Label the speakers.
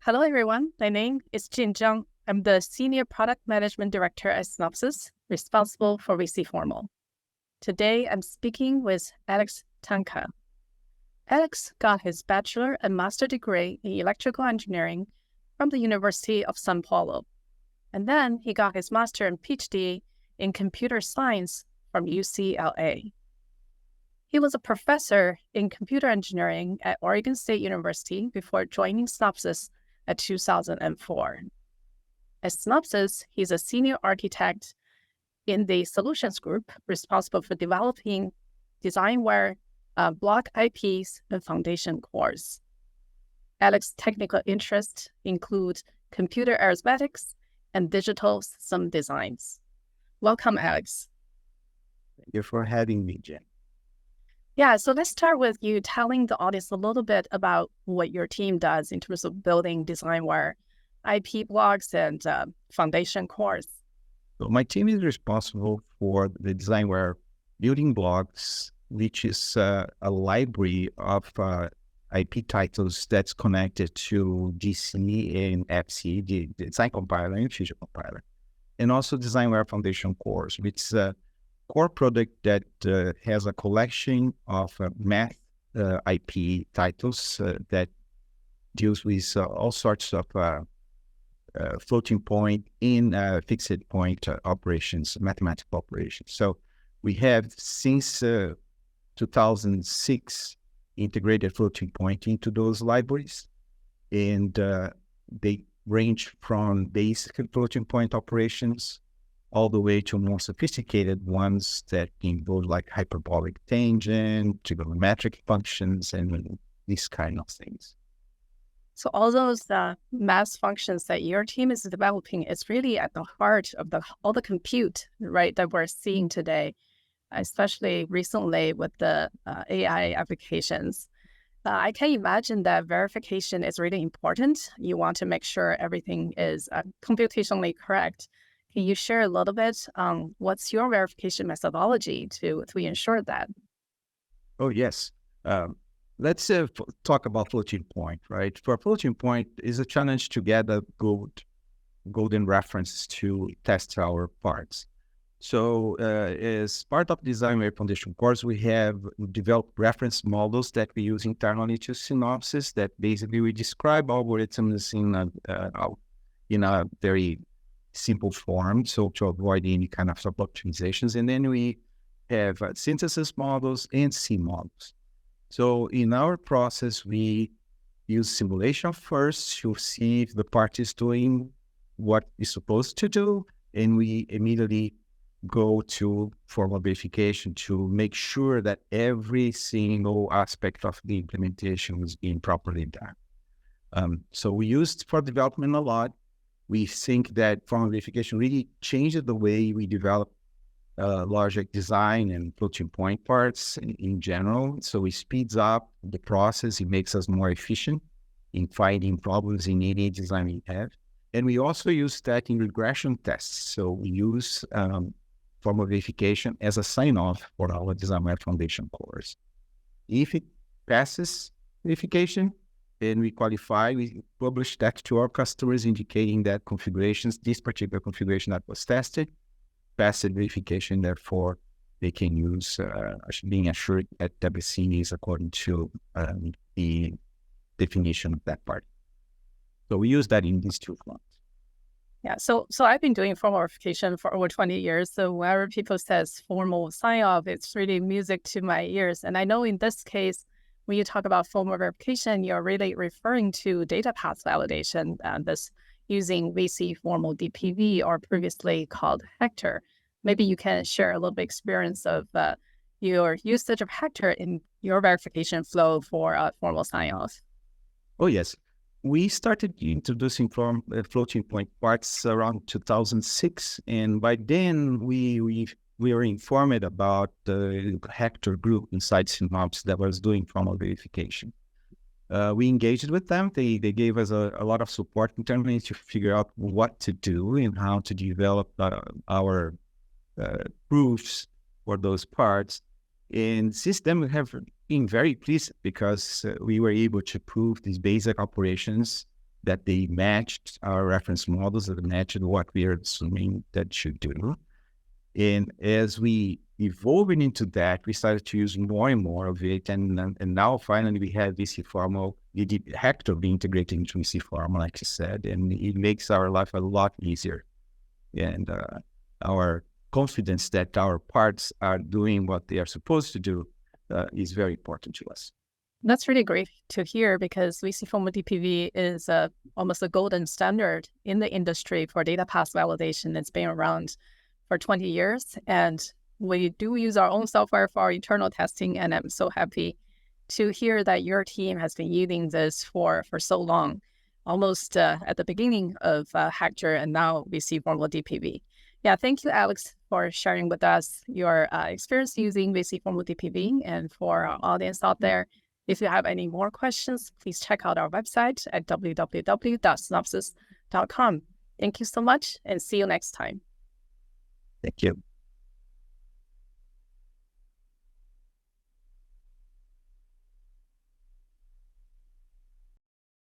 Speaker 1: Hello, everyone. My name is Jin Zhang. I'm the Senior Product Management Director at Synopsys, responsible for VC Formal. Today, I'm speaking with Alex Tanka. Alex got his bachelor and master degree in electrical engineering from the University of São Paulo. And then he got his master and PhD in computer science from UCLA. He was a professor in computer engineering at Oregon State University before joining Synopsys at 2004. At Synopsys, he's a senior architect in the solutions group responsible for developing designware, block IPs, and foundation cores. Alex's technical interests include computer arithmetics and digital system designs. Welcome, Alex.
Speaker 2: Thank you for having me, Jen.
Speaker 1: Yeah, so let's start with you telling the audience a little bit about what your team does in terms of building designware, IP blocks, and foundation cores.
Speaker 2: So my team is responsible for the designware building blocks, which is a library of IP titles that's connected to DC and FC, the design compiler and feature compiler, and also designware foundation cores, which is a core product that has a collection of math IP titles that deals with all sorts of floating point in fixed point operations, mathematical operations. So we have since 2006 integrated floating point into those libraries, and they range from basic floating point operations all the way to more sophisticated ones that involve like hyperbolic tangent, trigonometric functions, and these kind of things.
Speaker 1: So all those math functions that your team is developing is really at the heart of all the compute, right, that we're seeing today, especially recently with the AI applications. I can imagine that verification is really important. You want to make sure everything is computationally correct. Can you share a little bit what's your verification methodology to ensure that?
Speaker 2: Oh, yes. Let's talk about floating point, right? For a floating point, is a challenge to get a golden reference to test our parts. So as part of designware foundation course, we have developed reference models that we use internally to Synopsys that basically we describe algorithms in a very simple form, so to avoid any kind of sub-optimizations. And then we have synthesis models and C models. So in our process, we use simulation first to see if the part is doing what it's supposed to do, and we immediately go to formal verification to make sure that every single aspect of the implementation is being properly done. So we used for development a lot. We think that formal verification really changed the way we develop logic design and floating point parts in general. So it speeds up the process. It makes us more efficient in finding problems in any design we have. And we also use that in regression tests. So we use formal verification as a sign-off for our designware foundation course. If it passes verification, and we qualify, we publish that to our customers indicating that this particular configuration that was tested, passed verification, therefore they can use being assured that everything is according to the definition of that part. So we use that in these two fronts.
Speaker 1: Yeah, so I've been doing formal verification for over 20 years. So whenever people says formal sign-off, it's really music to my ears. And I know in this case, when you talk about formal verification, you're really referring to Datapath validation, this using VC Formal DPV, or previously called Hector. Maybe you can share a little bit experience of your usage of Hector in your verification flow for formal sign-off.
Speaker 2: Oh, yes. We started introducing floating point parts around 2006, and by then we were informed about the Hector group inside Synopsys that was doing formal verification. We engaged with them. They gave us a lot of support internally to figure out what to do and how to develop our proofs for those parts. And since then, we have been very pleased because we were able to prove these basic operations that they matched our reference models, that matched what we are assuming that should do. And as we evolving into that, we started to use more and more of it. And now finally we have VC Formal, Hector being integrated into VC Formal, like you said, and it makes our life a lot easier. And our confidence that our parts are doing what they are supposed to do is very important to us.
Speaker 1: That's really great to hear, because VC Formal DPV is almost a golden standard in the industry for Datapath validation. It's been around for 20 years, and we do use our own software for our internal testing, and I'm so happy to hear that your team has been using this for so long, almost at the beginning of Hector and now VC Formal DPV. Yeah, thank you, Alex, for sharing with us your experience using VC Formal DPV. And for our audience out there, if you have any more questions, please check out our website at www.synopsys.com. Thank you so much, and see you next time.
Speaker 2: Thank you.